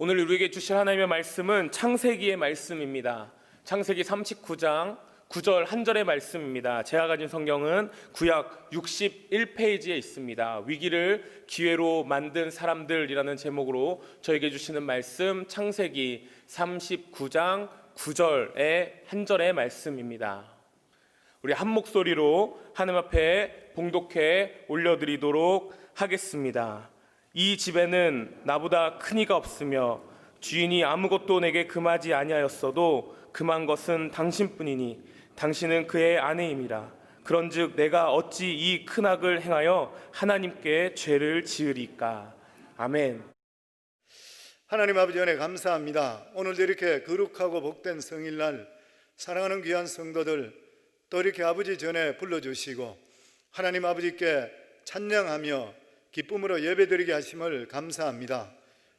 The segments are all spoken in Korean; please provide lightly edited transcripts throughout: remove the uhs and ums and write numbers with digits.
오늘 우리에게 주실 하나님의 말씀은 창세기의 말씀입니다. 창세기 39장 9절 한 절의 말씀입니다. 제가 가진 성경은 구약 61페이지에 있습니다. 위기를 기회로 만든 사람들이라는 제목으로 저에게 주시는 말씀, 창세기 39장 9절의 한 절의 말씀입니다. 우리 한 목소리로 하나님 앞에 봉독해 올려드리도록 하겠습니다. 이 집에는 나보다 큰 이가 없으며 주인이 아무것도 내게 금하지 아니하였어도 금한 것은 당신뿐이니 당신은 그의 아내임이라. 그런즉 내가 어찌 이 큰 악을 행하여 하나님께 죄를 지으리까. 아멘. 하나님 아버지 은혜 감사합니다. 오늘도 이렇게 거룩하고 복된 성일날 사랑하는 귀한 성도들 또 이렇게 아버지 전에 불러주시고 하나님 아버지께 찬양하며 기쁨으로 예배드리게 하심을 감사합니다.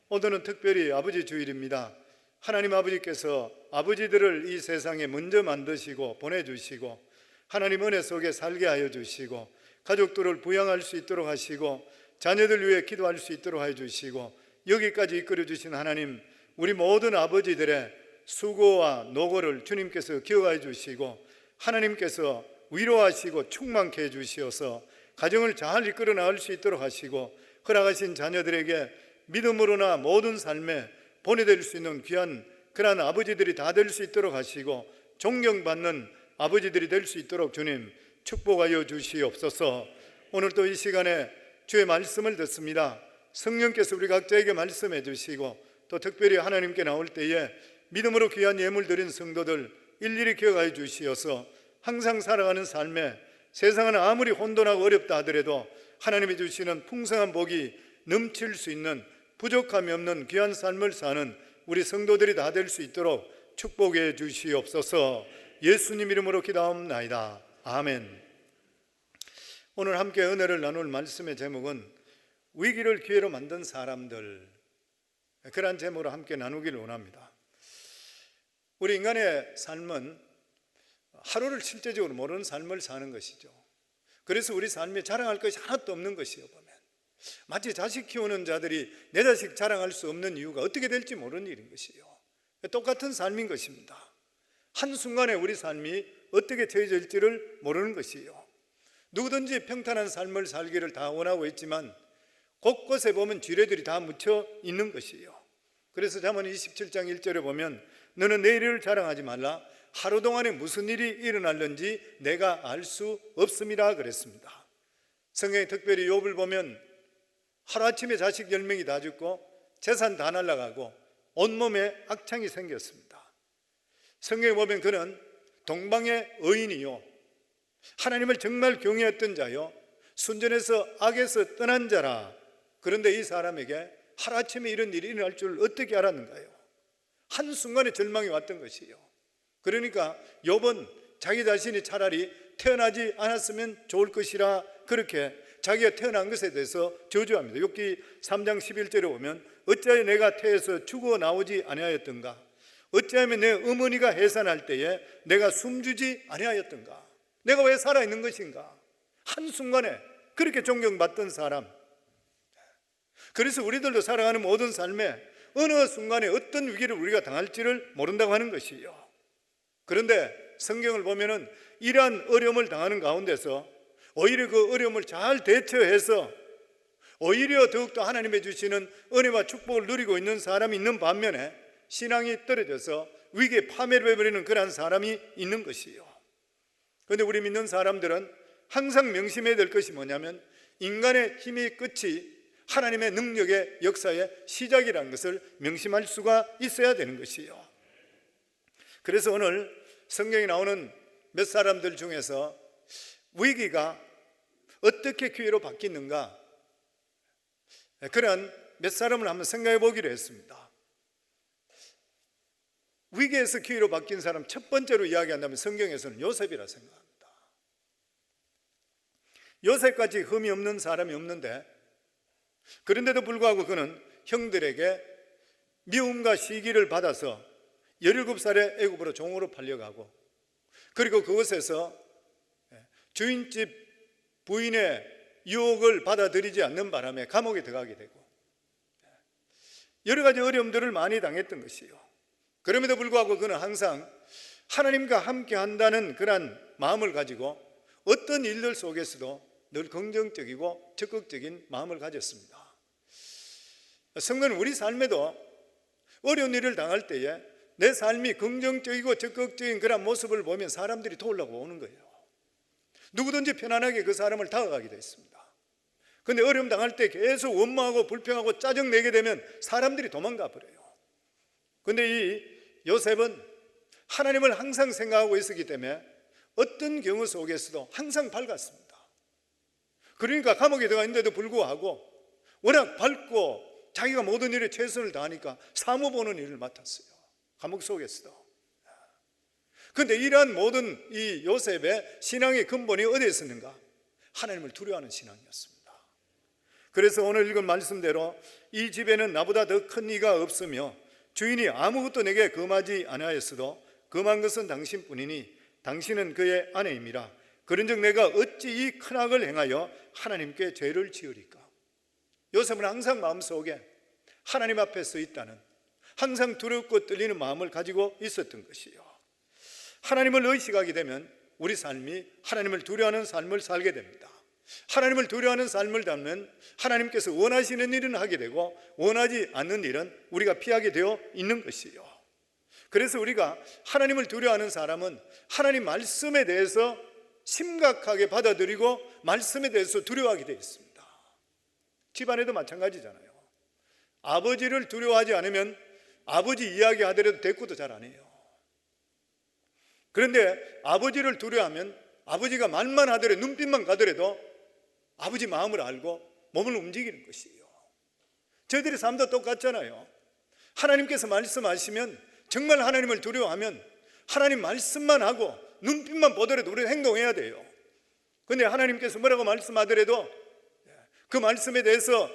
오늘은 특별히 아버지 주일입니다. 하나님 아버지께서 아버지들을 이 세상에 먼저 만드시고 보내주시고 하나님 은혜 속에 살게 하여 주시고 가족들을 부양할 수 있도록 하시고 자녀들 위해 기도할 수 있도록 하여 주시고 여기까지 이끌어 주신 하나님, 우리 모든 아버지들의 수고와 노고를 주님께서 기억해 주시고 하나님께서 위로하시고 충만케 해주시어서 가정을 잘 이끌어 나갈 수 있도록 하시고 허락하신 자녀들에게 믿음으로나 모든 삶에 보내드릴 수 있는 귀한 그러한 아버지들이 다 될 수 있도록 하시고 존경받는 아버지들이 될 수 있도록 주님 축복하여 주시옵소서. 오늘 또 이 시간에 주의 말씀을 듣습니다. 성령께서 우리 각자에게 말씀해 주시고 또 특별히 하나님께 나올 때에 믿음으로 귀한 예물 드린 성도들 일일이 기억하여 주시어서 항상 살아가는 삶에 세상은 아무리 혼돈하고 어렵다 하더라도 하나님이 주시는 풍성한 복이 넘칠 수 있는 부족함이 없는 귀한 삶을 사는 우리 성도들이 다 될 수 있도록 축복해 주시옵소서. 예수님 이름으로 기도하옵나이다. 아멘. 오늘 함께 은혜를 나눌 말씀의 제목은 위기를 기회로 만든 사람들, 그러한 제목으로 함께 나누기를 원합니다. 우리 인간의 삶은 하루를 실제적으로 모르는 삶을 사는 것이죠. 그래서 우리 삶에 자랑할 것이 하나도 없는 것이요. 보면 마치 자식 키우는 자들이 내 자식 자랑할 수 없는 이유가 어떻게 될지 모르는 일인 것이요. 똑같은 삶인 것입니다. 한순간에 우리 삶이 어떻게 처해질지를 모르는 것이요. 누구든지 평탄한 삶을 살기를 다 원하고 있지만 곳곳에 보면 지뢰들이 다 묻혀 있는 것이요. 그래서 잠언 27장 1절에 보면 너는 내 일을 자랑하지 말라. 하루 동안에 무슨 일이 일어날는지 내가 알 수 없음이라 그랬습니다. 성경에 특별히 욥을 보면 하루아침에 자식 10명이 다 죽고 재산 다 날아가고 온몸에 악창이 생겼습니다. 성경에 보면 그는 동방의 의인이요 하나님을 정말 경외했던 자요 순전해서 악에서 떠난 자라. 그런데 이 사람에게 하루아침에 이런 일이 일어날 줄 어떻게 알았는가요? 한순간에 절망이 왔던 것이요. 그러니까 욥은 자기 자신이 차라리 태어나지 않았으면 좋을 것이라 그렇게 자기가 태어난 것에 대해서 저주합니다. 욥기 3장 11절에 보면 어찌하여 내가 태에서 죽어 나오지 아니하였던가? 어찌하면 내 어머니가 해산할 때에 내가 숨주지 아니하였던가? 내가 왜 살아있는 것인가? 한순간에 그렇게 존경받던 사람. 그래서 우리들도 살아가는 모든 삶에 어느 순간에 어떤 위기를 우리가 당할지를 모른다고 하는 것이요. 그런데 성경을 보면은 이러한 어려움을 당하는 가운데서 오히려 그 어려움을 잘 대처해서 오히려 더욱더 하나님의 주시는 은혜와 축복을 누리고 있는 사람이 있는 반면에 신앙이 떨어져서 위기에 파멸을 해버리는 그러한 사람이 있는 것이요. 그런데 우리 믿는 사람들은 항상 명심해야 될 것이 뭐냐면 인간의 힘의 끝이 하나님의 능력의 역사의 시작이라는 것을 명심할 수가 있어야 되는 것이요. 그래서 오늘 성경에 나오는 몇 사람들 중에서 위기가 어떻게 기회로 바뀌는가, 그런 몇 사람을 한번 생각해 보기로 했습니다. 위기에서 기회로 바뀐 사람 첫 번째로 이야기한다면 성경에서는 요셉이라 생각합니다. 요셉까지 흠이 없는 사람이 없는데 그런데도 불구하고 그는 형들에게 미움과 시기를 받아서 17살에 애굽으로 종으로 팔려가고 그리고 그곳에서 주인집 부인의 유혹을 받아들이지 않는 바람에 감옥에 들어가게 되고 여러 가지 어려움들을 많이 당했던 것이요. 그럼에도 불구하고 그는 항상 하나님과 함께 한다는 그런 마음을 가지고 어떤 일들 속에서도 늘 긍정적이고 적극적인 마음을 가졌습니다. 성도는 우리 삶에도 어려운 일을 당할 때에 내 삶이 긍정적이고 적극적인 그런 모습을 보면 사람들이 도우려고 오는 거예요. 누구든지 편안하게 그 사람을 다가가게 되어 있습니다. 그런데 어려움 당할 때 계속 원망하고 불평하고 짜증내게 되면 사람들이 도망가 버려요. 그런데 이 요셉은 하나님을 항상 생각하고 있었기 때문에 어떤 경우 속에서도 항상 밝았습니다. 그러니까 감옥에 들어가 있는데도 불구하고 워낙 밝고 자기가 모든 일에 최선을 다하니까 사무 보는 일을 맡았어요. 감옥 속에서도. 그런데 이러한 모든 이 요셉의 신앙의 근본이 어디에 있었는가? 하나님을 두려워하는 신앙이었습니다. 그래서 오늘 읽은 말씀대로 이 집에는 나보다 더 큰 이가 없으며 주인이 아무것도 내게 금하지 아니하였어도 금한 것은 당신뿐이니 당신은 그의 아내임이라. 그런즉 내가 어찌 이 큰 악을 행하여 하나님께 죄를 지으리까? 요셉은 항상 마음속에 하나님 앞에 서 있다는, 항상 두렵고 떨리는 마음을 가지고 있었던 것이요. 하나님을 의식하게 되면 우리 삶이 하나님을 두려워하는 삶을 살게 됩니다. 하나님을 두려워하는 삶을 담는 하나님께서 원하시는 일은 하게 되고 원하지 않는 일은 우리가 피하게 되어 있는 것이요. 그래서 우리가 하나님을 두려워하는 사람은 하나님 말씀에 대해서 심각하게 받아들이고 말씀에 대해서 두려워하게 되어 있습니다. 집안에도 마찬가지잖아요. 아버지를 두려워하지 않으면 아버지 이야기하더라도 대꾸도 잘 안 해요. 그런데 아버지를 두려워하면 아버지가 말만 하더라도 눈빛만 가더라도 아버지 마음을 알고 몸을 움직이는 것이에요. 저희들의 삶도 똑같잖아요. 하나님께서 말씀하시면 정말 하나님을 두려워하면 하나님 말씀만 하고 눈빛만 보더라도 우리는 행동해야 돼요. 그런데 하나님께서 뭐라고 말씀하더라도 그 말씀에 대해서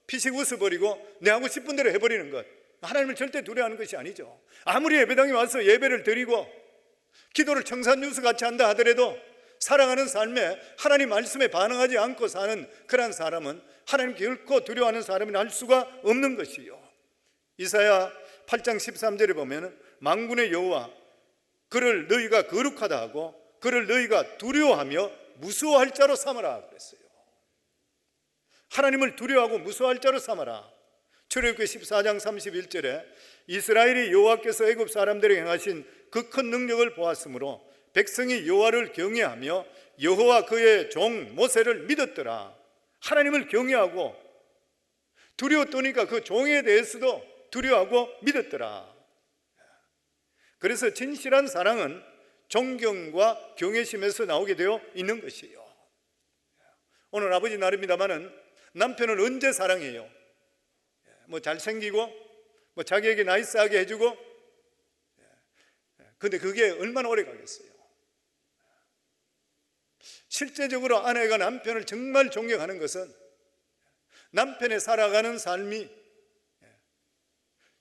피식 웃어버리고 내 하고 싶은 대로 해버리는 것, 하나님을 절대 두려워하는 것이 아니죠. 아무리 예배당에 와서 예배를 드리고 기도를 청산유수 같이 한다 하더라도 살아가는 삶에 하나님 말씀에 반응하지 않고 사는 그런 사람은 하나님 결코 두려워하는 사람이 할 수가 없는 것이요. 이사야 8장 13절에 보면 만군의 여호와 그를 너희가 거룩하다 하고 그를 너희가 두려워하며 무서워할 자로 삼아라 그랬어요. 하나님을 두려워하고 무서워할 자로 삼아라. 출애굽기 14장 31절에 이스라엘이 여호와께서 애굽 사람들에게 행하신 그 큰 능력을 보았으므로 백성이 여호와를 경외하며 여호와 그의 종 모세를 믿었더라. 하나님을 경외하고 두려웠더니까 그 종에 대해서도 두려워하고 믿었더라. 그래서 진실한 사랑은 존경과 경외심에서 나오게 되어 있는 것이에요. 오늘 아버지 날입니다마는 남편을 언제 사랑해요? 뭐 잘생기고 뭐 자기에게 나이스하게 해주고, 근데 그게 얼마나 오래 가겠어요? 실제적으로 아내가 남편을 정말 존경하는 것은 남편의 살아가는 삶이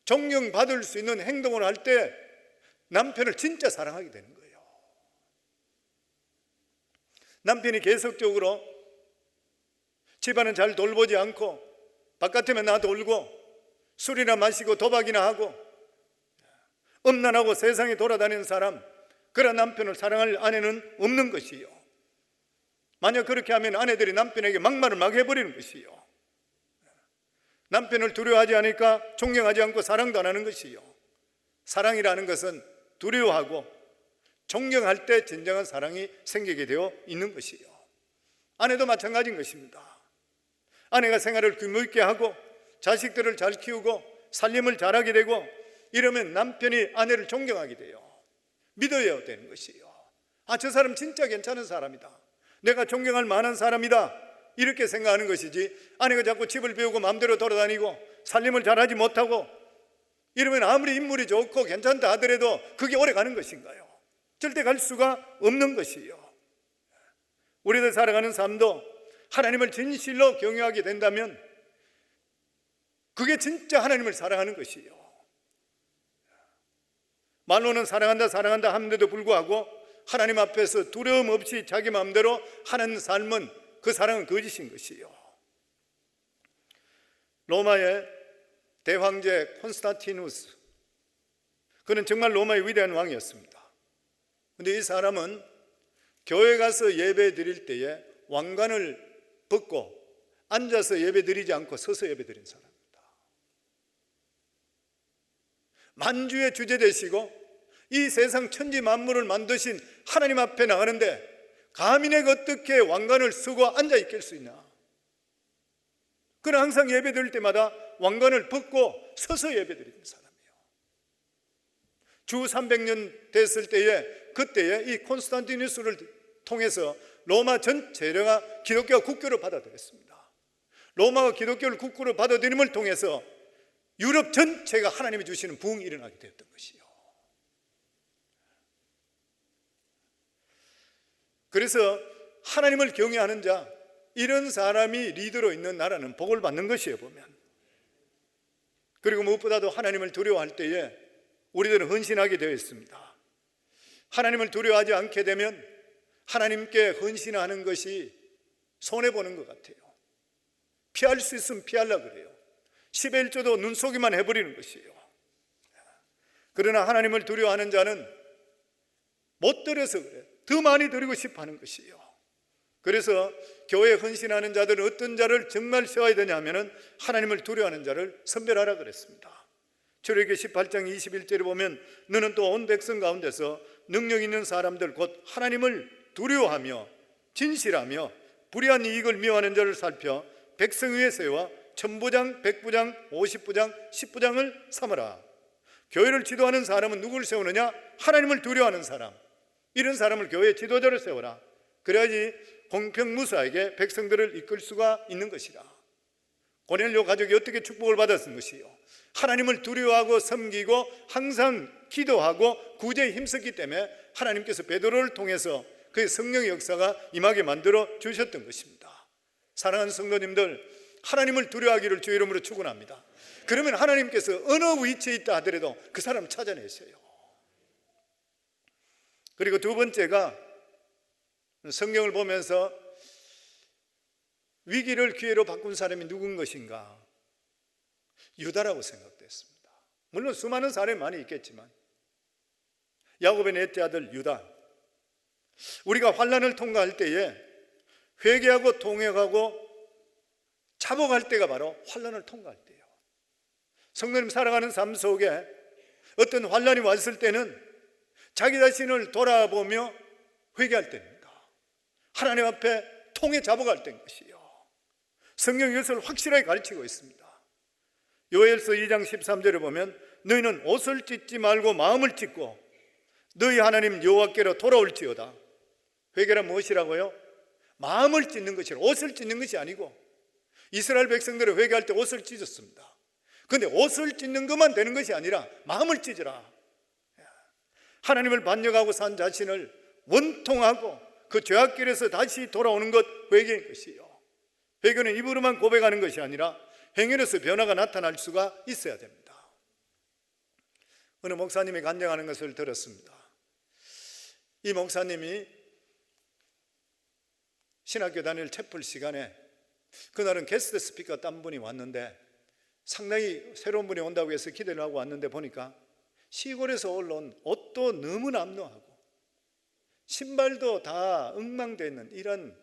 존경받을 수 있는 행동을 할 때 남편을 진짜 사랑하게 되는 거예요. 남편이 계속적으로 집안은 잘 돌보지 않고 바깥에만 나 돌고 술이나 마시고 도박이나 하고 엄난하고 세상에 돌아다니는 사람, 그런 남편을 사랑할 아내는 없는 것이요. 만약 그렇게 하면 아내들이 남편에게 막말을 막 해버리는 것이요. 남편을 두려워하지 않으니까 존경하지 않고 사랑도 안 하는 것이요. 사랑이라는 것은 두려워하고 존경할 때 진정한 사랑이 생기게 되어 있는 것이요. 아내도 마찬가지인 것입니다. 아내가 생활을 규모 있게 하고 자식들을 잘 키우고 살림을 잘하게 되고 이러면 남편이 아내를 존경하게 돼요. 믿어야 되는 것이에요. 아, 저 사람 진짜 괜찮은 사람이다, 내가 존경할 만한 사람이다, 이렇게 생각하는 것이지, 아내가 자꾸 집을 비우고 마음대로 돌아다니고 살림을 잘하지 못하고 이러면 아무리 인물이 좋고 괜찮다 하더라도 그게 오래 가는 것인가요? 절대 갈 수가 없는 것이에요. 우리들 살아가는 삶도 하나님을 진실로 경외하게 된다면 그게 진짜 하나님을 사랑하는 것이에요. 말로는 사랑한다 사랑한다 하는데도 불구하고 하나님 앞에서 두려움 없이 자기 마음대로 하는 삶은 그 사랑은 거짓인 것이에요. 로마의 대황제 콘스탄티누스, 그는 정말 로마의 위대한 왕이었습니다. 그런데 이 사람은 교회 가서 예배 드릴 때에 왕관을 벗고 앉아서 예배 드리지 않고 서서 예배 드린 사람입니다. 만주의 주제 되시고 이 세상 천지 만물을 만드신 하나님 앞에 나가는데 감히 내가 어떻게 왕관을 쓰고 앉아 있길 수 있나? 그는 항상 예배 드릴 때마다 왕관을 벗고 서서 예배 드리는 사람이에요. 주 300년 됐을 때에 그때에 이 콘스탄티누스를 통해서 로마 전체가 기독교가 국교를 받아들였습니다. 로마가 기독교를 국교로 받아들임을 통해서 유럽 전체가 하나님이 주시는 부흥이 일어나게 되었던 것이요. 그래서 하나님을 경외하는 자, 이런 사람이 리더로 있는 나라는 복을 받는 것이에요, 보면. 그리고 무엇보다도 하나님을 두려워할 때에 우리들은 헌신하게 되어 있습니다. 하나님을 두려워하지 않게 되면 하나님께 헌신하는 것이 손해보는 것 같아요. 피할 수 있으면 피하려고 그래요. 10의 1조도 눈속이만 해버리는 것이에요. 그러나 하나님을 두려워하는 자는 못 드려서 그래요. 더 많이 드리고 싶어 하는 것이에요. 그래서 교회에 헌신하는 자들은 어떤 자를 정말 세워야 되냐 하면 하나님을 두려워하는 자를 선별하라 그랬습니다. 출애굽기 18장 21절에 보면 너는 또 온 백성 가운데서 능력 있는 사람들 곧 하나님을 두려워하며 진실하며 불의한 이익을 미워하는 자를 살펴 백성 위에 세워 천부장, 백부장, 50부장, 10부장을 삼으라. 교회를 지도하는 사람은 누구를 세우느냐? 하나님을 두려워하는 사람, 이런 사람을 교회의 지도자를 세워라. 그래야지 공평무사하게 백성들을 이끌 수가 있는 것이라. 고넬료 가족이 어떻게 축복을 받았은 것이요? 하나님을 두려워하고 섬기고 항상 기도하고 구제에 힘썼기 때문에 하나님께서 베드로를 통해서 그의 성령의 역사가 임하게 만들어 주셨던 것입니다. 사랑하는 성도님들, 하나님을 두려워하기를 주의 이름으로 축원합니다. 그러면 하나님께서 어느 위치에 있다 하더라도 그 사람을 찾아내셔요. 그리고 두 번째가 성경을 보면서 위기를 기회로 바꾼 사람이 누군 것인가? 유다라고 생각됐습니다. 물론 수많은 사람이 많이 있겠지만 야곱의 넷째 아들 유다, 우리가 환난을 통과할 때에 회개하고 통역하고 자복할 때가 바로 환난을 통과할 때예요. 성도님 살아가는 삶 속에 어떤 환난이 왔을 때는 자기 자신을 돌아보며 회개할 때입니다. 하나님 앞에 통해 자복할 때인 것이요. 성경이 이것을 확실하게 가르치고 있습니다. 요엘서 2장 13절에 보면 너희는 옷을 찢지 말고 마음을 찢고 너희 하나님 여호와께로 돌아올지어다. 회개란 무엇이라고요? 마음을 찢는 것이라, 옷을 찢는 것이 아니고. 이스라엘 백성들은 회개할 때 옷을 찢었습니다. 그런데 옷을 찢는 것만 되는 것이 아니라 마음을 찢으라. 하나님을 반역하고 산 자신을 원통하고 그 죄악길에서 다시 돌아오는 것, 회개인 것이요. 회개는 입으로만 고백하는 것이 아니라 행위로서 변화가 나타날 수가 있어야 됩니다. 어느 목사님이 간증하는 것을 들었습니다. 이 목사님이 신학교 다닐 채플 시간에 그날은 게스트 스피커 딴 분이 왔는데 상당히 새로운 분이 온다고 해서 기대를 하고 왔는데 보니까 시골에서 올라온 옷도 너무 남루하고 신발도 다 엉망되어 있는 이런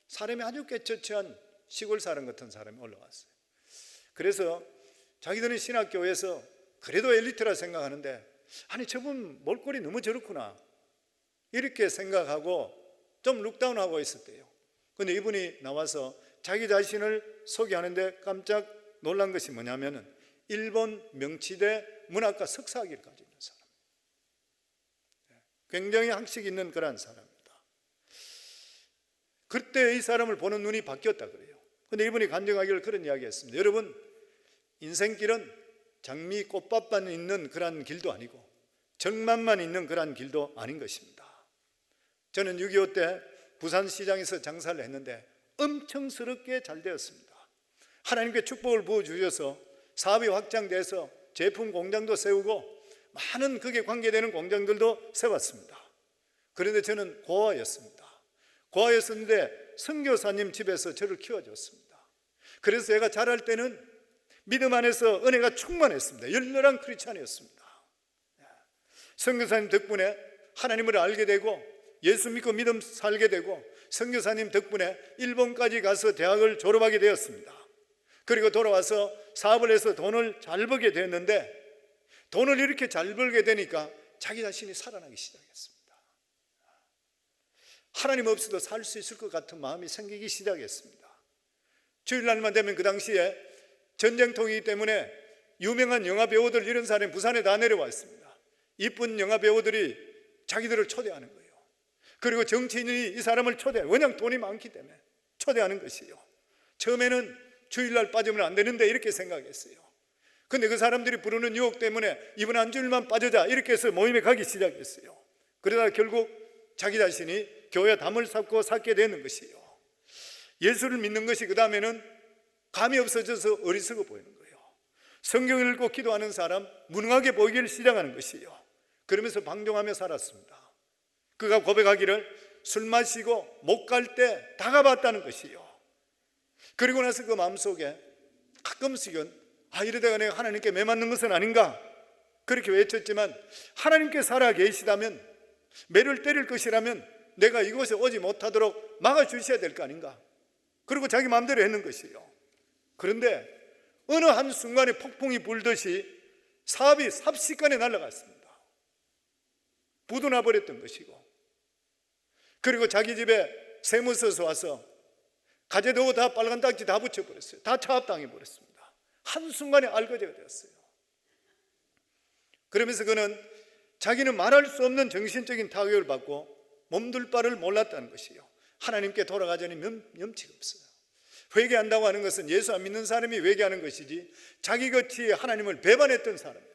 사람이 아주 깨처처한 시골 사람 같은 사람이 올라왔어요. 그래서 자기들은 신학교에서 그래도 엘리트라 생각하는데 아니 저분 몰골이 너무 저렇구나 이렇게 생각하고 좀 룩다운하고 있었대요. 그런데 이분이 나와서 자기 자신을 소개하는데 깜짝 놀란 것이 뭐냐면은 일본 명치대 문학과 석사학위를 가지고 있는 사람, 굉장히 학식 있는 그런 사람입니다. 그때 이 사람을 보는 눈이 바뀌었다 그래요. 그런데 이분이 간증하기를 그런 이야기했습니다. 여러분, 인생길은 장미 꽃밭만 있는 그런 길도 아니고 정만만 있는 그런 길도 아닌 것입니다. 저는 6.25 때 부산시장에서 장사를 했는데 엄청스럽게 잘 되었습니다. 하나님께 축복을 부어주셔서 사업이 확장돼서 제품 공장도 세우고 많은 그게 관계되는 공장들도 세웠습니다. 그런데 저는 고아였습니다. 고아였었는데 선교사님 집에서 저를 키워줬습니다. 그래서 제가 자랄 때는 믿음 안에서 은혜가 충만했습니다. 열렬한 크리스찬이었습니다. 선교사님 덕분에 하나님을 알게 되고 예수 믿고 믿음 살게 되고 선교사님 덕분에 일본까지 가서 대학을 졸업하게 되었습니다. 그리고 돌아와서 사업을 해서 돈을 잘 벌게 됐는데 돈을 이렇게 잘 벌게 되니까 자기 자신이 살아나기 시작했습니다. 하나님 없이도 살 수 있을 것 같은 마음이 생기기 시작했습니다. 주일날만 되면 그 당시에 전쟁통이기 때문에 유명한 영화배우들 이런 사람이 부산에 다 내려와 있습니다. 이쁜 영화배우들이 자기들을 초대하는 거예요. 그리고 정치인이 이 사람을 초대해요. 왜냐하면 돈이 많기 때문에 초대하는 것이요. 처음에는 주일날 빠지면 안 되는데 이렇게 생각했어요. 근데 그 사람들이 부르는 유혹 때문에 이번 한 주일만 빠지자 이렇게 해서 모임에 가기 시작했어요. 그러다 결국 자기 자신이 교회 담을 쌓고 살게 되는 것이요. 예수를 믿는 것이 그 다음에는 감이 없어져서 어리석어 보이는 거예요. 성경 읽고 기도하는 사람 무능하게 보이기를 시작하는 것이요. 그러면서 방종하며 살았습니다. 그가 고백하기를 술 마시고 못 갈 때 다 가봤다는 것이요. 그리고 나서 그 마음속에 가끔씩은 이러다가 내가 하나님께 매맞는 것은 아닌가 그렇게 외쳤지만 하나님께 살아 계시다면 매를 때릴 것이라면 내가 이곳에 오지 못하도록 막아주셔야 될 거 아닌가. 그리고 자기 마음대로 했는 것이요. 그런데 어느 한순간에 폭풍이 불듯이 사업이 삽시간에 날아갔습니다. 부도나 버렸던 것이고, 그리고 자기 집에 세무서서 와서 가재도구 다 빨간 딱지 다 붙여버렸어요. 다 차압당해 버렸습니다. 한순간에 알거지가 되었어요. 그러면서 그는 자기는 말할 수 없는 정신적인 타격을 받고 몸둘 바를 몰랐다는 것이요. 하나님께 돌아가자니 염치가 없어요. 회개한다고 하는 것은 예수 안 믿는 사람이 회개하는 것이지 자기 같이 하나님을 배반했던 사람이에요.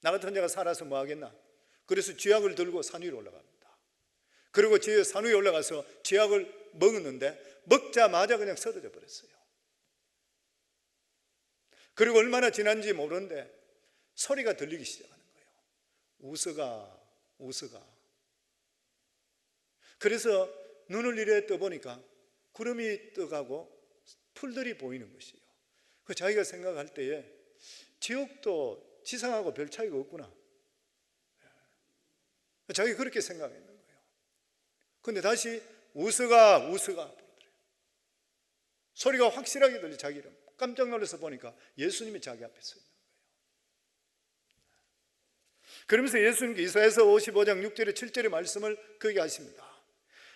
나 같은 자가 살아서 뭐 하겠나. 그래서 쥐약을 들고 산 위로 올라갑니다. 그리고 산 위에 올라가서 쥐약을 먹었는데 먹자마자 그냥 쓰러져 버렸어요. 그리고 얼마나 지난지 모르는데 소리가 들리기 시작하는 거예요. 웃어가 웃어가. 그래서 눈을 이래 떠보니까 구름이 떠가고 풀들이 보이는 것이에요. 그 자기가 생각할 때에 지옥도 지상하고 별 차이가 없구나. 자기가 그렇게 생각했는 거예요. 그런데 다시 웃어가 부르더래요. 소리가 확실하게 들려. 자기 이름 깜짝 놀라서 보니까 예수님이 자기 앞에 서 있는 거예요. 그러면서 예수님께 이사야서 55장 6절에 7절의 말씀을 그에게 하십니다.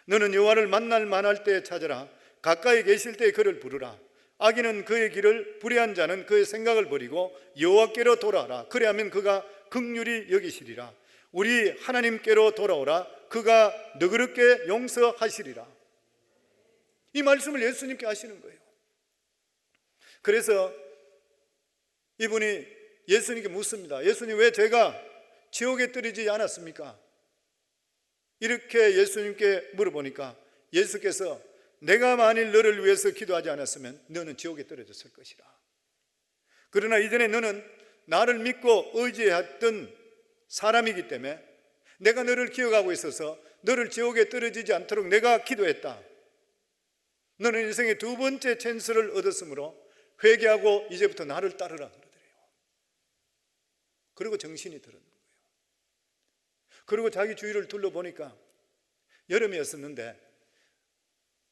너는 여호와를 만날 만할 때에 찾으라. 가까이 계실 때에 그를 부르라. 악인은 그의 길을 불의한 자는 그의 생각을 버리고 여호와께로 돌아오라. 그리하면 그가 긍휼히 여기시리라. 우리 하나님께로 돌아오라. 그가 너그럽게 용서하시리라. 이 말씀을 예수님께 하시는 거예요. 그래서 이분이 예수님께 묻습니다. 예수님, 왜 제가 지옥에 떨어지지 않았습니까? 이렇게 예수님께 물어보니까 예수께서 내가 만일 너를 위해서 기도하지 않았으면 너는 지옥에 떨어졌을 것이라. 그러나 이전에 너는 나를 믿고 의지했던 사람이기 때문에 내가 너를 기억하고 있어서 너를 지옥에 떨어지지 않도록 내가 기도했다. 너는 인생의 두 번째 찬스를 얻었으므로 회개하고 이제부터 나를 따르라 그러더래요. 그리고 정신이 들었는 거예요. 그리고 자기 주위를 둘러보니까 여름이었었는데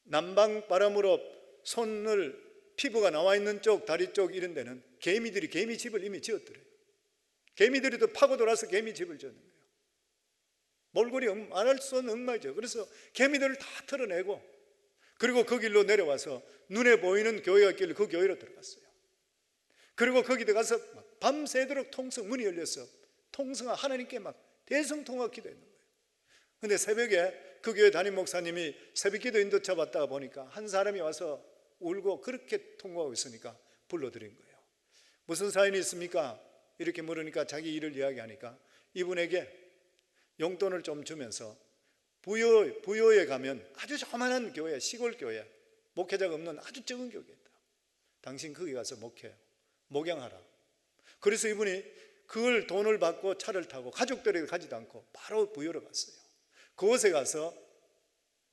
남방 바람으로 손을 피부가 나와 있는 쪽, 다리 쪽 이런 데는 개미들이 개미집을 이미 지었더래요. 개미들이 또 파고 돌아서 개미집을 지었는 거예요. 몰골이 말할 수 없는 엉망이죠. 그래서 개미들을 다 털어내고 그리고 그 길로 내려와서 눈에 보이는 교회가 있길래 그 교회로 들어갔어요. 그리고 거기 들어가서 밤새도록 통성 문이 열려서 통성아 하나님께 막 대성통화 기도했는 거예요. 근데 새벽에 그 교회 담임 목사님이 새벽 기도 인도차 받다가 보니까 한 사람이 와서 울고 그렇게 통화하고 있으니까 불러드린 거예요. 무슨 사연이 있습니까? 이렇게 물으니까 자기 일을 이야기하니까 이분에게 용돈을 좀 주면서 부여에 가면 아주 조그만한 교회, 시골 교회, 목회자가 없는 아주 적은 교회다. 당신 거기 가서 목양하라. 그래서 이분이 그걸 돈을 받고 차를 타고 가족들에게 가지도 않고 바로 부여로 갔어요. 그곳에 가서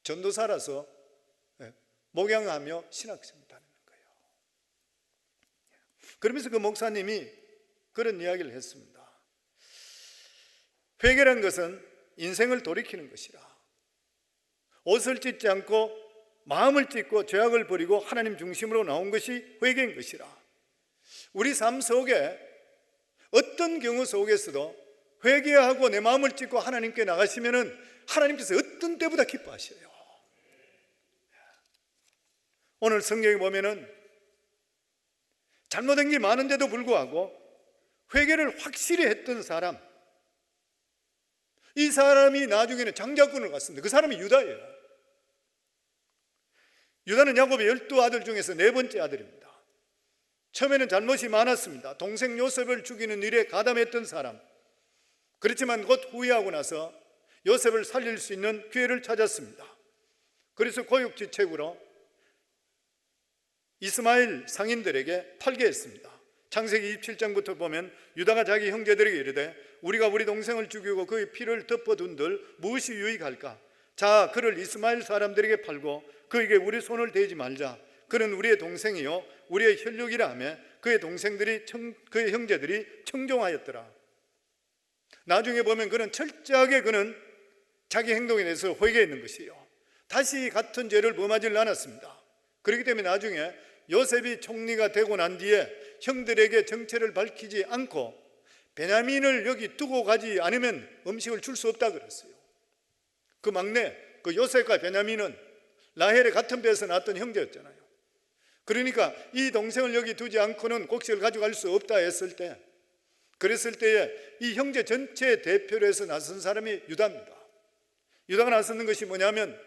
전도사라서 목양하며 신학생을 다니는 거예요. 그러면서 그 목사님이 그런 이야기를 했습니다. 회개란 것은 인생을 돌이키는 것이라. 옷을 찢지 않고 마음을 찢고 죄악을 버리고 하나님 중심으로 나온 것이 회개인 것이라. 우리 삶 속에 어떤 경우 속에서도 회개하고 내 마음을 찢고 하나님께 나가시면은 하나님께서 어떤 때보다 기뻐하셔요. 오늘 성경에 보면은 잘못한 게 많은데도 불구하고 회개를 확실히 했던 사람, 이 사람이 나중에는 장자권을 갔습니다. 그 사람이 유다예요. 유다는 야곱의 12아들 중에서 네 번째 아들입니다. 처음에는 잘못이 많았습니다. 동생 요셉을 죽이는 일에 가담했던 사람. 그렇지만 곧 후회하고 나서 요셉을 살릴 수 있는 기회를 찾았습니다. 그래서 고육지책으로 이스마엘 상인들에게 팔게 했습니다. 창세기 27장부터 보면 유다가 자기 형제들에게 이르되 우리가 우리 동생을 죽이고 그의 피를 덮어둔들 무엇이 유익할까? 자, 그를 이스마엘 사람들에게 팔고 그에게 우리 손을 대지 말자. 그는 우리의 동생이요 우리의 혈육이라 하며 그의 형제들이 청종하였더라. 나중에 보면 그는 철저하게 그는 자기 행동에 대해서 회개했는 것이요, 다시 같은 죄를 범하지 않았습니다. 그렇기 때문에 나중에 요셉이 총리가 되고 난 뒤에 형들에게 정체를 밝히지 않고 베냐민을 여기 두고 가지 않으면 음식을 줄 수 없다 그랬어요. 그 막내 그 요셉과 베냐민은 라헬의 같은 배에서 낳았던 형제였잖아요. 그러니까 이 동생을 여기 두지 않고는 곡식을 가져갈 수 없다 했을 때, 그랬을 때에 이 형제 전체의 대표로 해서 나선 사람이 유다입니다. 유다가 나서는 것이 뭐냐면,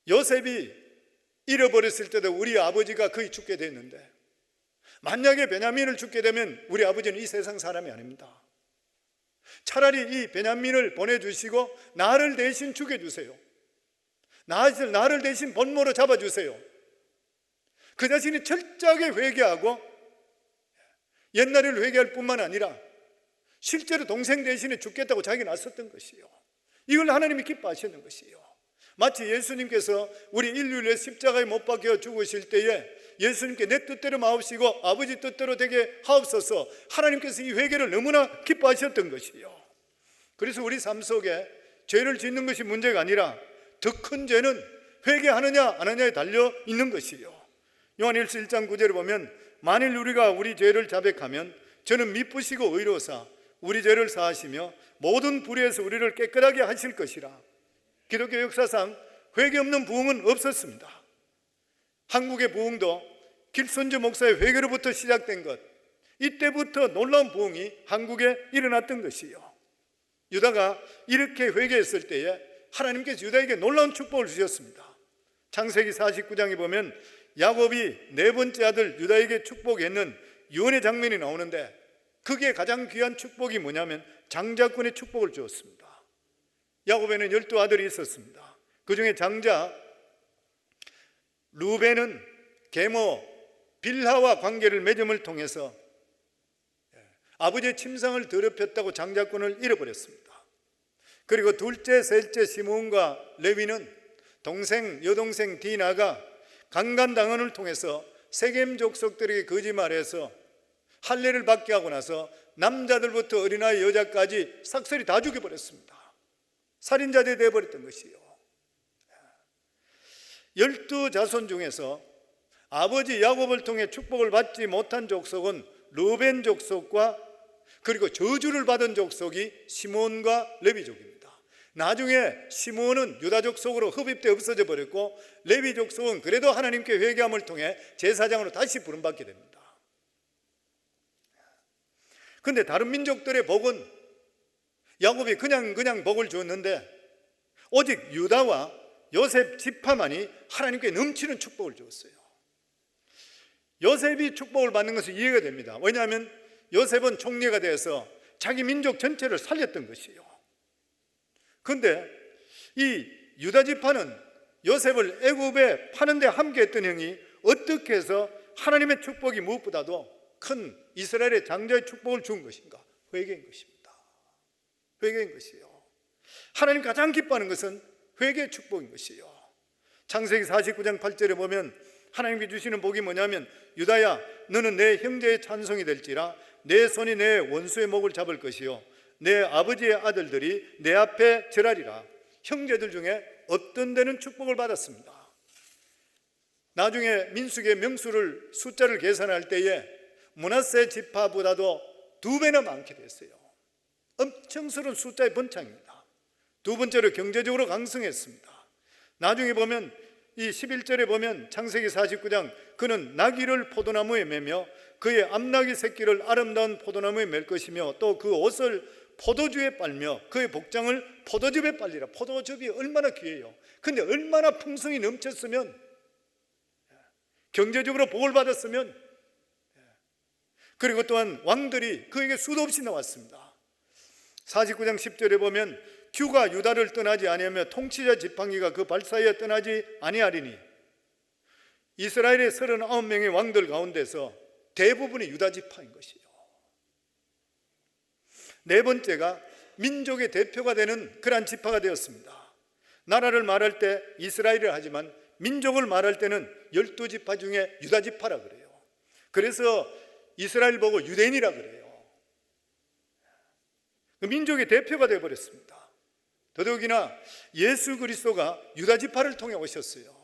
요셉이 잃어버렸을 때도 우리 아버지가 거의 죽게 됐는데 만약에 베냐민을 죽게 되면 우리 아버지는 이 세상 사람이 아닙니다. 차라리 이 베냐민을 보내주시고 나를 대신 죽여주세요. 나를 대신 본모로 잡아주세요. 그 자신이 철저하게 회개하고 옛날을 회개할 뿐만 아니라 실제로 동생 대신에 죽겠다고 자기가 나섰던 것이요, 이걸 하나님이 기뻐하시는 것이요. 마치 예수님께서 우리 인류를 십자가에 못 박혀 죽으실 때에 예수님께 내 뜻대로 마옵시고 아버지 뜻대로 되게 하옵소서, 하나님께서 이 회개를 너무나 기뻐하셨던 것이요. 그래서 우리 삶 속에 죄를 짓는 것이 문제가 아니라 더 큰 죄는 회개하느냐 안 하느냐에 달려 있는 것이요. 요한일서 1장 9절에 보면 만일 우리가 우리 죄를 자백하면 저는 미쁘시고 의로사 우리 죄를 사하시며 모든 불의에서 우리를 깨끗하게 하실 것이라. 기독교 역사상 회개 없는 부흥은 없었습니다. 한국의 부흥도 길선주 목사의 회개로부터 시작된 것, 이때부터 놀라운 부흥이 한국에 일어났던 것이요. 유다가 이렇게 회개했을 때에 하나님께서 유다에게 놀라운 축복을 주셨습니다. 창세기 49장에 보면 야곱이 네 번째 아들 유다에게 축복했는 유언의 장면이 나오는데, 그게 가장 귀한 축복이 뭐냐면 장자권의 축복을 주었습니다. 야곱에는 12아들이 있었습니다. 그 중에 장자 루벤은 계모 빌하와 관계를 맺음을 통해서 아버지의 침상을 더럽혔다고 장자권을 잃어버렸습니다. 그리고 둘째, 셋째 시므온과 레위는 여동생 디나가 강간당언을 통해서 세겜 족속들에게 거짓말해서 할례를 받게 하고 나서 남자들부터 어린아이 여자까지 싹쓸이 다 죽여버렸습니다. 살인자들이 되어버렸던 것이요. 12자손 중에서 아버지 야곱을 통해 축복을 받지 못한 족속은 르벤 족속과 그리고 저주를 받은 족속이 시므온과 레위족입니다. 나중에 시므온은 유다 족속으로 흡입돼 없어져 버렸고, 레위 족속은 그래도 하나님께 회개함을 통해 제사장으로 다시 부름받게 됩니다. 그런데 다른 민족들의 복은 야곱이 그냥 복을 주었는데 오직 유다와 요셉 지파만이 하나님께 넘치는 축복을 주었어요. 요셉이 축복을 받는 것은 이해가 됩니다. 왜냐하면 요셉은 총리가 되어서 자기 민족 전체를 살렸던 것이에요. 그런데 이 유다 지파는 요셉을 애굽에 파는데 함께했던 형이 어떻게 해서 하나님의 축복이 무엇보다도 큰 이스라엘의 장자의 축복을 준 것인가? 회개인 것입니다. 회개인 것이요. 하나님 가장 기뻐하는 것은 회개의 축복인 것이요. 창세기 49장 8절에 보면 하나님께 주시는 복이 뭐냐면 유다야 너는 내 형제의 찬송이 될지라 내 손이 내 원수의 목을 잡을 것이요 내 아버지의 아들들이 내 앞에 절하리라. 형제들 중에 어떤 데는 축복을 받았습니다. 나중에 민수기의 명수를 숫자를 계산할 때에 므낫세 지파보다도 2배나 많게 됐어요. 엄청스러운 숫자의 번창입니다. 두 번째로 경제적으로 강성했습니다. 나중에 보면 이 11절에 보면 창세기 49장 그는 나귀를 포도나무에 매며 그의 암나귀 새끼를 아름다운 포도나무에 맬 것이며 또 그 옷을 포도주에 빨며 그의 복장을 포도즙에 빨리라. 포도즙이 얼마나 귀해요. 근데 얼마나 풍성이 넘쳤으면, 경제적으로 복을 받았으면, 그리고 또한 왕들이 그에게 수도 없이 나왔습니다. 49장 10절에 보면 규가 유다를 떠나지 아니하며 통치자 지팡이가 그 발사이에 떠나지 아니하리니 이스라엘의 39명의 왕들 가운데서 대부분이 유다 지파인 것이요. 네 번째가 민족의 대표가 되는 그러한 지파가 되었습니다. 나라를 말할 때 이스라엘을 하지만 민족을 말할 때는 12지파 중에 유다 지파라 그래요. 그래서 이스라엘 보고 유대인이라 그래요. 민족의 대표가 되어버렸습니다. 더더욱이나 예수 그리스도가 유다 지파를 통해 오셨어요.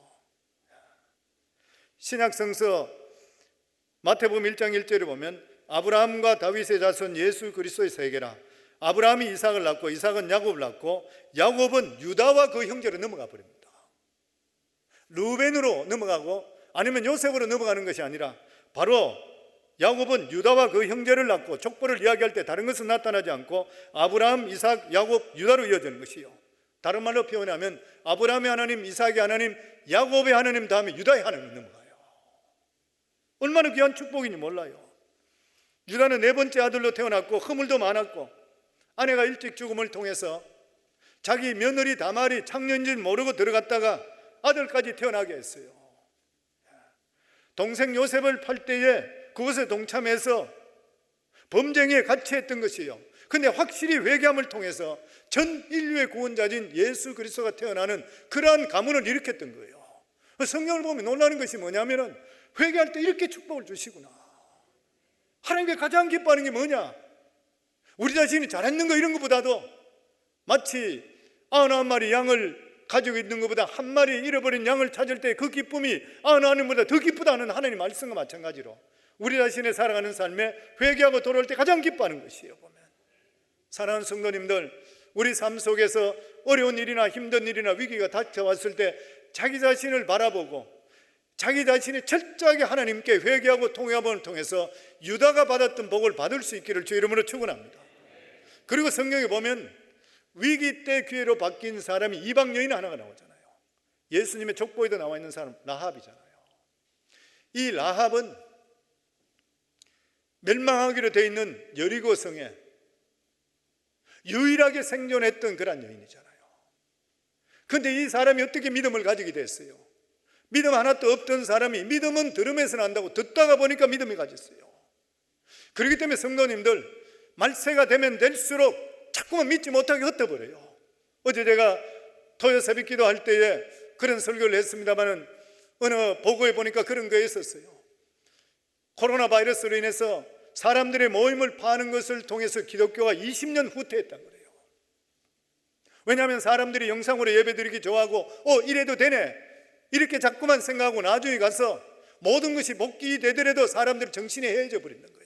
신약성서 마태복음 1장 1절에 보면 아브라함과 다윗의 자손 예수 그리스도의 세계라. 아브라함이 이삭을 낳고 이삭은 야곱을 낳고 야곱은 유다와 그 형제로 넘어가 버립니다. 루벤으로 넘어가고 아니면 요셉으로 넘어가는 것이 아니라 바로 야곱은 유다와 그 형제를 낳고 족보를 이야기할 때 다른 것은 나타나지 않고 아브라함, 이삭, 야곱, 유다로 이어지는 것이요. 다른 말로 표현하면 아브라함의 하나님, 이삭의 하나님, 야곱의 하나님 다음에 유다의 하나님 넘어가요. 얼마나 귀한 축복인지 몰라요. 유다는 네 번째 아들로 태어났고 허물도 많았고 아내가 일찍 죽음을 통해서 자기 며느리 다말이 창녀인 줄 모르고 들어갔다가 아들까지 태어나게 했어요. 동생 요셉을 팔 때에 그것에 동참해서 범죄에 같이 했던 것이에요. 근데 확실히 회개함을 통해서 전 인류의 구원자진 예수 그리스도가 태어나는 그러한 가문을 일으켰던 거예요. 성경을 보면 놀라는 것이 뭐냐면은 회개할 때 이렇게 축복을 주시구나. 하나님께 가장 기뻐하는 게 뭐냐? 우리 자신이 잘했는 거 이런 것보다도 마치 99마리 양을 가지고 있는 것보다 한 마리 잃어버린 양을 찾을 때 그 기쁨이 99마리보다 더 기쁘다는 하나님 말씀과 마찬가지로 우리 자신의 살아가는 삶에 회개하고 돌아올 때 가장 기뻐하는 것이에요. 보면 사랑하는 성도님들, 우리 삶 속에서 어려운 일이나 힘든 일이나 위기가 닥쳐왔을 때 자기 자신을 바라보고 자기 자신이 철저하게 하나님께 회개하고 통회함을 통해서 유다가 받았던 복을 받을 수 있기를 주 이름으로 축원합니다. 그리고 성경에 보면 위기 때 기회로 바뀐 사람이 이방 여인 하나가 나오잖아요. 예수님의 족보에도 나와 있는 사람 라합이잖아요. 이 라합은 멸망하기로 되어 있는 여리고 성에 유일하게 생존했던 그런 여인이잖아요. 그런데 이 사람이 어떻게 믿음을 가지게 됐어요? 믿음 하나도 없던 사람이 믿음은 들음에서 난다고 듣다가 보니까 믿음이 가졌어요. 그렇기 때문에 성도님들, 말세가 되면 될수록 자꾸만 믿지 못하게 흩어버려요. 어제 제가 토요 새벽 기도할 때에 그런 설교를 했습니다마는 어느 보고에 보니까 그런 거 있었어요. 코로나 바이러스로 인해서 사람들의 모임을 파는 것을 통해서 기독교가 20년 후퇴했다고 그래요. 왜냐하면 사람들이 영상으로 예배드리기 좋아하고 이래도 되네 이렇게 자꾸만 생각하고 나중에 가서 모든 것이 복귀 되더라도 사람들이 정신이 해해져 버린다는 거예요.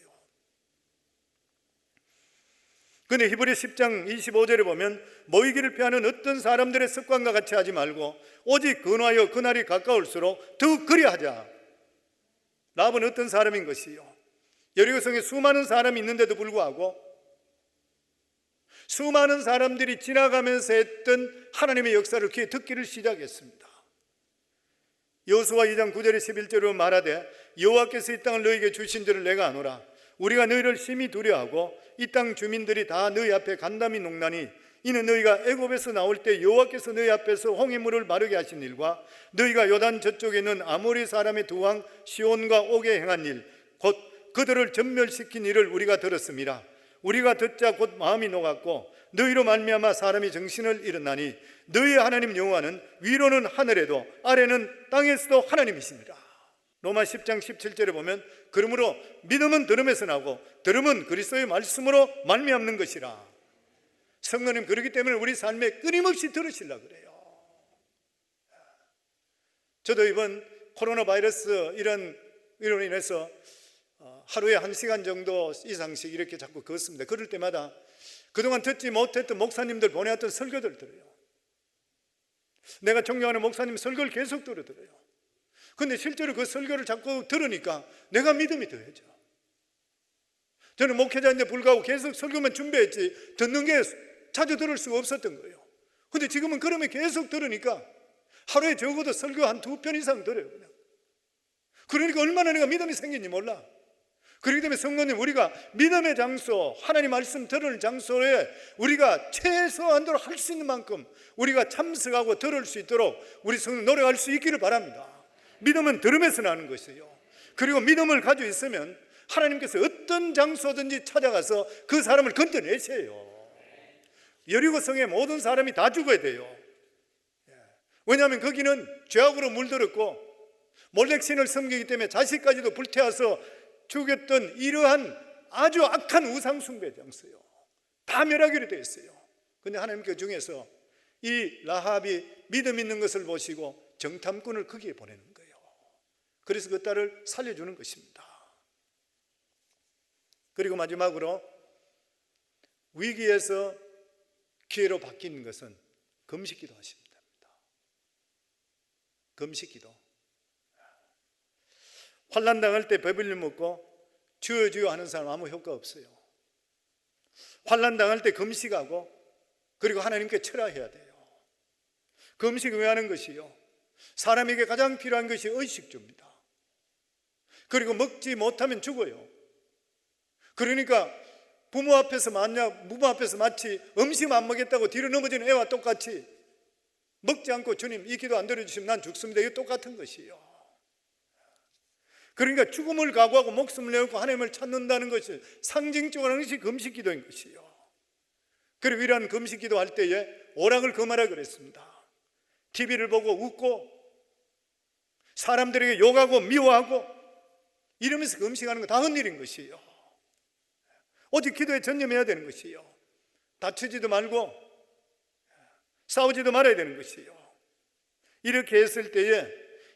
그런데 히브리 10장 25절에 보면 모이기를 피하는 어떤 사람들의 습관과 같이 하지 말고 오직 근하여 그날이 가까울수록 더 그리하자. 라합은 어떤 사람인 것이요? 여리고성에 수많은 사람이 있는데도 불구하고 수많은 사람들이 지나가면서 했던 하나님의 역사를 귀에 듣기를 시작했습니다. 여호수아 2장 9절에 11절로 말하되 여호와께서 이 땅을 너희에게 주신 줄을 내가 아노라. 우리가 너희를 심히 두려워하고 이 땅 주민들이 다 너희 앞에 간담이 농나니 이는 너희가 애굽에서 나올 때 여호와께서 너희 앞에서 홍해물을 마르게 하신 일과 너희가 요단 저쪽에 있는 아모리 사람의 두 왕 시온과 옥에 행한 일 곧 그들을 전멸시킨 일을 우리가 들었습니다. 우리가 듣자 곧 마음이 녹았고 너희로 말미암아 사람이 정신을 잃었나니 너희의 하나님 여호와는 위로는 하늘에도 아래는 땅에서도 하나님이십니다. 로마 10장 17절에 보면 그러므로 믿음은 들음에서 나고 들음은 그리스도의 말씀으로 말미암는 것이라. 성도님, 그렇기 때문에 우리 삶에 끊임없이 들으시려고 그래요. 저도 이번 코로나 바이러스 이로 인해서 하루에 1시간 정도 이상씩 이렇게 자꾸 걷습니다. 그럴 때마다 그동안 듣지 못했던 목사님들 보내왔던 설교들 들어요. 내가 존경하는 목사님 설교를 계속 들어요. 근데 실제로 그 설교를 자꾸 들으니까 내가 믿음이 더해져. 저는 목회자인데 불구하고 계속 설교만 준비했지 듣는 게 자주 들을 수가 없었던 거예요. 근데 지금은 그러면 계속 들으니까 하루에 적어도 설교 한 2편 이상 들어요. 그냥. 그러니까 얼마나 내가 믿음이 생긴지 몰라. 그렇기 때문에 성도님, 우리가 믿음의 장소, 하나님 말씀 들을 장소에 우리가 최소한도로 할 수 있는 만큼 우리가 참석하고 들을 수 있도록 우리 성도 노력할 수 있기를 바랍니다. 믿음은 들음에서 나는 것이에요. 그리고 믿음을 가지고 있으면 하나님께서 어떤 장소든지 찾아가서 그 사람을 건져내세요. 여리고성에 모든 사람이 다 죽어야 돼요. 왜냐하면 거기는 죄악으로 물들었고 몰렉신을 섬기기 때문에 자식까지도 불태워서 죽였던 이러한 아주 악한 우상 숭배 장소요. 다 멸하기로 되어 있어요. 그런데 하나님 그 중에서 이 라합이 믿음 있는 것을 보시고 정탐꾼을 거기에 보내는 거예요. 그래서 그 딸을 살려주는 것입니다. 그리고 마지막으로 위기에서 기회로 바뀌는 것은 금식기도 하시면 됩니다. 금식기도. 환난 당할 때 배불리 먹고 주여 주여 하는 사람 아무 효과 없어요. 환난 당할 때 금식하고 그리고 하나님께 철야해야 돼요. 금식 왜 하는 것이요? 사람에게 가장 필요한 것이 의식주입니다. 그리고 먹지 못하면 죽어요. 그러니까 부모 앞에서 마치 음식 안 먹겠다고 뒤로 넘어지는 애와 똑같이 먹지 않고 주님 이 기도 안 들어주시면 난 죽습니다. 이거 똑같은 것이에요. 그러니까 죽음을 각오하고 목숨을 내놓고 하나님을 찾는다는 것이 상징적으로 하는 것이 금식기도인 것이에요. 그리고 이러한 금식기도 할 때에 오락을 금하라 그랬습니다. TV를 보고 웃고 사람들에게 욕하고 미워하고 이러면서 금식하는 거 다 헛일인 것이에요. 오직 기도에 전념해야 되는 것이에요. 다투지도 말고 싸우지도 말아야 되는 것이에요. 이렇게 했을 때에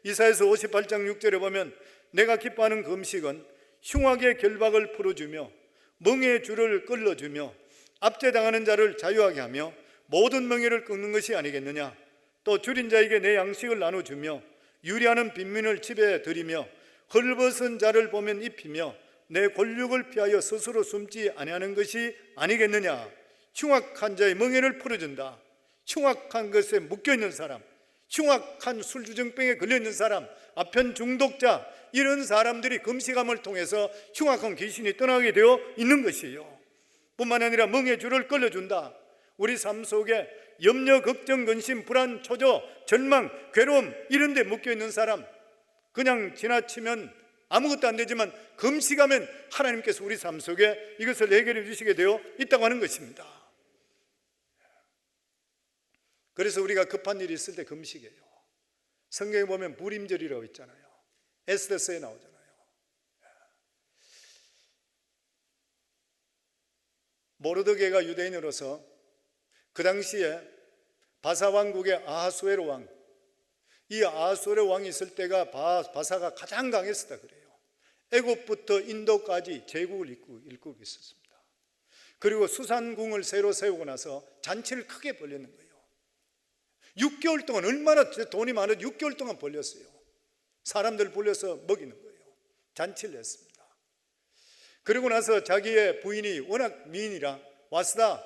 이사야서 58장 6절에 보면 내가 기뻐하는 금식은 흉악의 결박을 풀어주며 멍에의 줄을 끌어주며 압제당하는 자를 자유하게 하며 모든 멍에를 끊는 것이 아니겠느냐. 또 줄인 자에게 내 양식을 나눠주며 유리하는 빈민을 집에 들이며 헐벗은 자를 보면 입히며 내 권력을 피하여 스스로 숨지 아니하는 것이 아니겠느냐. 흉악한 자의 멍에를 풀어준다. 흉악한 것에 묶여있는 사람, 흉악한 술주정병에 걸려있는 사람, 아편 중독자, 이런 사람들이 금식함을 통해서 흉악한 귀신이 떠나게 되어 있는 것이에요. 뿐만 아니라 멍에 줄을 끌어준다. 우리 삶 속에 염려, 걱정, 근심, 불안, 초조, 절망, 괴로움 이런 데 묶여있는 사람, 그냥 지나치면 아무것도 안 되지만 금식하면 하나님께서 우리 삶 속에 이것을 해결해 주시게 되어 있다고 하는 것입니다. 그래서 우리가 급한 일이 있을 때 금식해요. 성경에 보면 불임절이라고 있잖아요. 에스더서에 나오잖아요. 모르드게가 유대인으로서 그 당시에 바사 왕국의 아하수에로 왕, 이 아하수에로 왕이 있을 때가 바사가 가장 강했었다 그래요. 애굽부터 인도까지 제국을 일구고 있었습니다. 그리고 수산궁을 새로 세우고 나서 잔치를 크게 벌였는 거예요. 6개월 동안 얼마나 돈이 많아서 6개월 동안 벌렸어요. 사람들 불려서 먹이는 거예요. 잔치를 했습니다. 그리고 나서 자기의 부인이 워낙 미인이라 와스다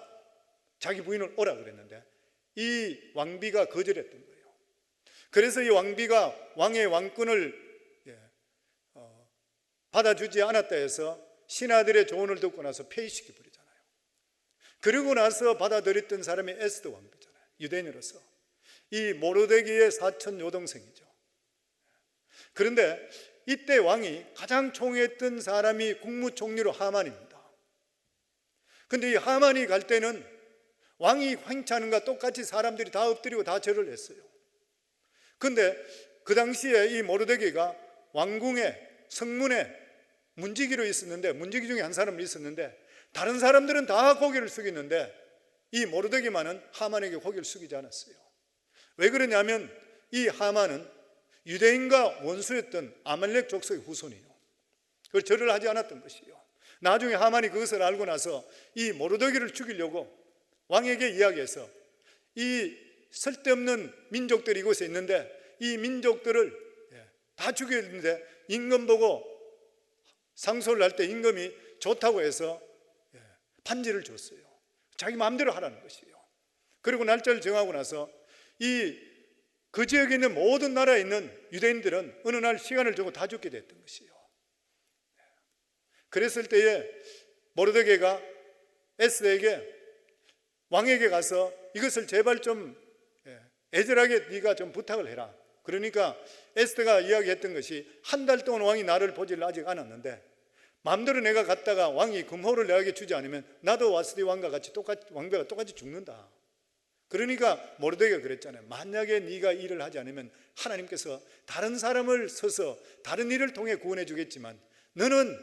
자기 부인을 오라 그랬는데 이 왕비가 거절했던 거예요. 그래서 이 왕비가 왕의 왕권을 받아주지 않았다 해서 신하들의 조언을 듣고 나서 폐위시켜 버리잖아요. 그리고 나서 받아들였던 사람이 에스더 왕비잖아요. 유대인으로서 이 모르드게의 사촌 여동생이죠. 그런데 이때 왕이 가장 총애했던 사람이 국무총리로 하만입니다. 그런데 이 하만이 갈 때는 왕이 행차하는 것과 똑같이 사람들이 다 엎드리고 다 절을 했어요. 그런데 그 당시에 이 모르드게가 왕궁에 성문에 문지기로 있었는데, 문지기 중에 한 사람이 있었는데 다른 사람들은 다 고개를 숙이는데 이 모르드게만은 하만에게 고개를 숙이지 않았어요. 왜 그러냐면 이 하만은 유대인과 원수였던 아말렉 족속의 후손이에요. 그걸 절을 하지 않았던 것이에요. 나중에 하만이 그것을 알고 나서 이 모르드게를 죽이려고 왕에게 이야기해서 이 쓸데없는 민족들이 이곳에 있는데 이 민족들을 다 죽였는데 임금 보고 상소를 할 때 임금이 좋다고 해서 판지를 줬어요. 자기 마음대로 하라는 것이에요. 그리고 날짜를 정하고 나서 그 지역에 있는 모든 나라에 있는 유대인들은 어느 날 시간을 정고 다 죽게 됐던 것이에요. 그랬을 때에 모르드게가 에스더에게 왕에게 가서 이것을 제발 좀 애절하게 네가 좀 부탁을 해라. 그러니까 에스더가 이야기했던 것이 한 달 동안 왕이 나를 보질 아직 않았는데 마음대로 내가 갔다가 왕이 금호를 내게 주지 않으면 나도 와스디 왕과 같이 왕비가 똑같이 죽는다. 그러니까 모르드게가 그랬잖아요. 만약에 네가 일을 하지 않으면 하나님께서 다른 사람을 써서 다른 일을 통해 구원해 주겠지만 너는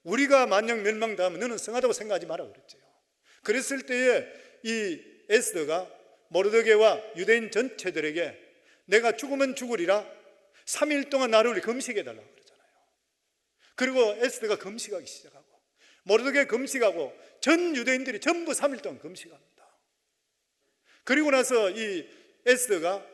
우리가 만약 멸망당하면 너는 성하다고 생각하지 마라 그랬죠. 그랬을 때에 이 에스더가 모르드게와 유대인 전체들에게 내가 죽으면 죽으리라 3일 동안 나를 위해 금식해달라고 그러잖아요. 그리고 에스더가 금식하기 시작하고 모르드게 금식하고 전 유대인들이 전부 3일 동안 금식합니다. 그리고 나서 이 에스더가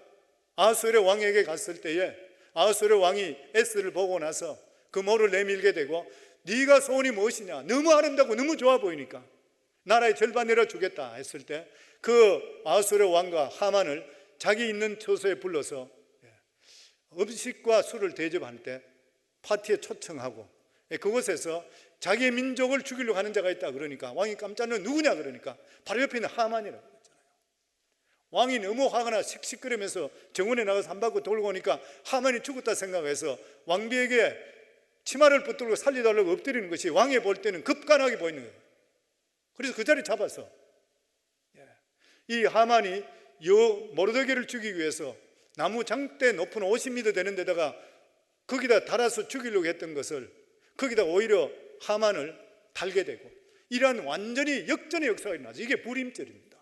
아하수에르 왕에게 갔을 때에 아하수에르 왕이 에스더를 보고 나서 금호를 내밀게 되고 네가 소원이 무엇이냐, 너무 아름답고 너무 좋아 보이니까 나라의 절반 내려주겠다 했을 때 그 아하수에르 왕과 하만을 자기 있는 처소에 불러서 음식과 술을 대접할 때 파티에 초청하고 그곳에서 자기의 민족을 죽이려고 하는 자가 있다 그러니까 왕이 깜짝 놀라 누구냐 그러니까 바로 옆에 있는 하만이라고 그랬잖아요. 왕이 너무 화가 나 씩씩거리면서 정원에 나가서 한 바퀴 돌고 오니까 하만이 죽었다 생각해서 왕비에게 치마를 붙들고 살려달라고 엎드리는 것이 왕이 볼 때는 급간하게 보이는 거예요. 그래서 그 자리 잡아서 이 하만이 모르드게를 죽이기 위해서 나무 장대 높은 50m 되는 데다가 거기다 달아서 죽이려고 했던 것을 거기다 오히려 하만을 달게 되고 이러한 완전히 역전의 역사가 일어나죠. 이게 불임절입니다.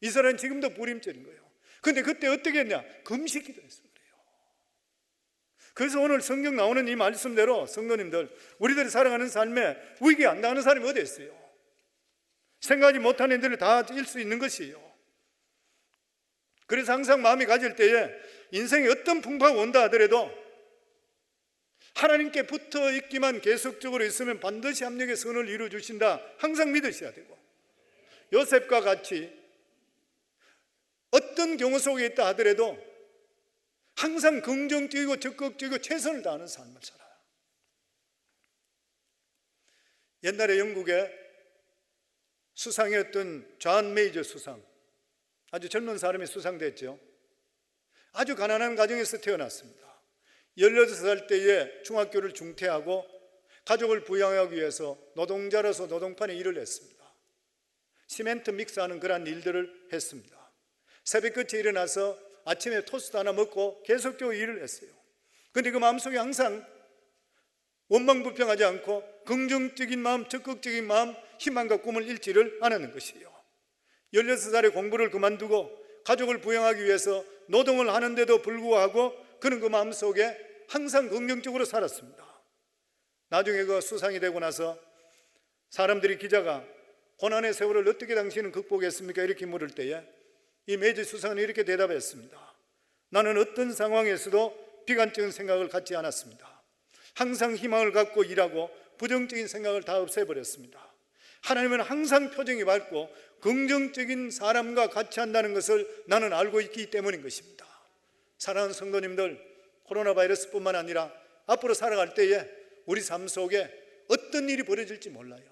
이스라엘은 지금도 불임절인 거예요. 그런데 그때 어떻게 했냐? 금식 기도했어요. 그래서 오늘 성경 나오는 이 말씀대로 성도님들 우리들이 살아가는 삶에 위기 안 당하는 사람이 어디 있어요? 생각하지 못하는 일들을 다 일 수 있는 것이에요. 그래서 항상 마음이 가질 때에 인생에 어떤 풍파가 온다 하더라도 하나님께 붙어 있기만 계속적으로 있으면 반드시 합력의 선을 이루어 주신다 항상 믿으셔야 되고 요셉과 같이 어떤 경우 속에 있다 하더라도 항상 긍정적이고 적극적이고 최선을 다하는 삶을 살아요. 옛날에 영국의 수상이었던 존 메이저 수상, 아주 젊은 사람이 수상됐죠. 아주 가난한 가정에서 태어났습니다. 16살 때에 중학교를 중퇴하고 가족을 부양하기 위해서 노동자로서 노동판에 일을 했습니다. 시멘트 믹스하는 그런 일들을 했습니다. 새벽끝에 일어나서 아침에 토스트 하나 먹고 계속적으로 일을 했어요. 그런데 그 마음속에 항상 원망불평하지 않고 긍정적인 마음, 적극적인 마음, 희망과 꿈을 잃지를 않았는 것이에요. 16살에 공부를 그만두고 가족을 부양하기 위해서 노동을 하는데도 불구하고 그는 그 마음속에 항상 긍정적으로 살았습니다. 나중에 그 수상이 되고 나서 사람들이 기자가 고난의 세월을 어떻게 당신은 극복했습니까? 이렇게 물을 때에 이 메이저 수상은 이렇게 대답했습니다. 나는 어떤 상황에서도 비관적인 생각을 갖지 않았습니다. 항상 희망을 갖고 일하고 부정적인 생각을 다 없애버렸습니다. 하나님은 항상 표정이 밝고 긍정적인 사람과 같이 한다는 것을 나는 알고 있기 때문인 것입니다. 사랑하는 성도님들, 코로나 바이러스뿐만 아니라 앞으로 살아갈 때에 우리 삶 속에 어떤 일이 벌어질지 몰라요.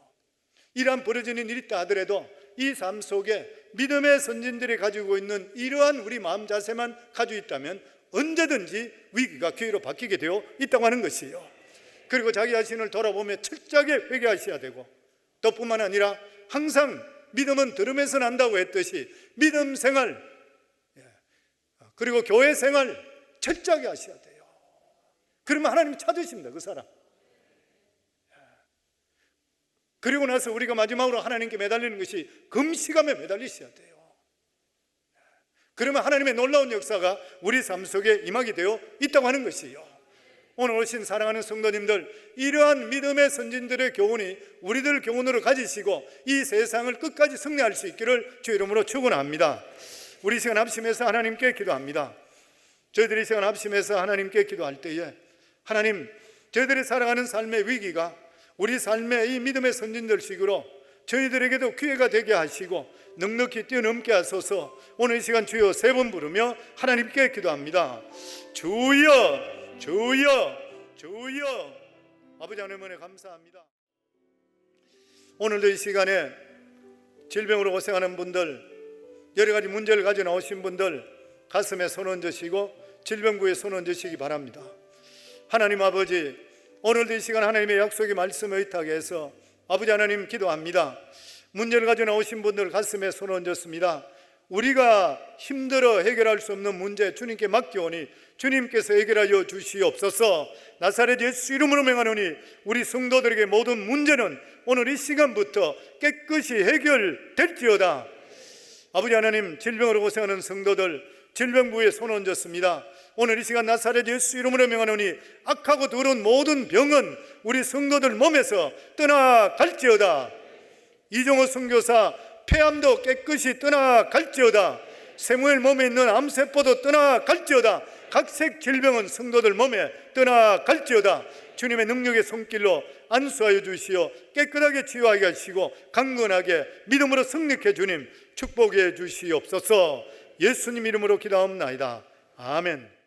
이러한 벌어지는 일이 있다 하더라도 이 삶 속에 믿음의 선진들이 가지고 있는 이러한 우리 마음 자세만 가지고 있다면 언제든지 위기가 기회로 바뀌게 되어 있다고 하는 것이에요. 그리고 자기 자신을 돌아보며 철저하게 회개하셔야 되고 또 뿐만 아니라 항상 믿음은 들음에서 난다고 했듯이 믿음 생활 그리고 교회 생활 철저하게 하셔야 돼요. 그러면 하나님 찾으십니다, 그 사람. 그리고 나서 우리가 마지막으로 하나님께 매달리는 것이 금식함에 매달리셔야 돼요. 그러면 하나님의 놀라운 역사가 우리 삶 속에 임하게 되어 있다고 하는 것이요. 오늘 오신 사랑하는 성도님들, 이러한 믿음의 선진들의 교훈이 우리들 교훈으로 가지시고 이 세상을 끝까지 승리할 수 있기를 주 이름으로 축원합니다. 우리 시간 합심해서 하나님께 기도합니다. 저희들이 시간 합심해서 하나님께 기도할 때에 하나님, 저희들이 살아가는 삶의 위기가 우리 삶의 이 믿음의 선진들식으로 저희들에게도 기회가 되게 하시고 넉넉히 뛰어넘게 하소서. 오늘 이 시간 주여 3번 부르며 하나님께 기도합니다. 주여, 주여, 주여. 아버지 하나님 은혜 감사합니다. 오늘도 이 시간에 질병으로 고생하는 분들, 여러 가지 문제를 가져 나오신 분들 가슴에 손 얹으시고 질병부에 손 얹으시기 바랍니다. 하나님 아버지, 오늘도 이 시간 하나님의 약속의 말씀을 의탁해 해서 아버지 하나님 기도합니다. 문제를 가져 나오신 분들 가슴에 손 얹었습니다. 우리가 힘들어 해결할 수 없는 문제 주님께 맡겨오니 주님께서 해결하여 주시옵소서. 나사렛 예수 이름으로 명하노니 우리 성도들에게 모든 문제는 오늘 이 시간부터 깨끗이 해결될지어다. 아버지 하나님, 질병으로 고생하는 성도들 질병부에 손 얹었습니다. 오늘 이 시간 나사렛 예수 이름으로 명하노니 악하고 더러운 모든 병은 우리 성도들 몸에서 떠나갈지어다. 이종호 선교사 폐암도 깨끗이 떠나갈지어다. 세무엘 몸에 있는 암세포도 떠나갈지어다. 각색 질병은 성도들 몸에 떠나갈지어다. 주님의 능력의 손길로 안수하여 주시어 깨끗하게 치유하게 하시고 강건하게 믿음으로 승리케 주님 축복해 주시옵소서. 예수님 이름으로 기도하옵나이다. 아멘.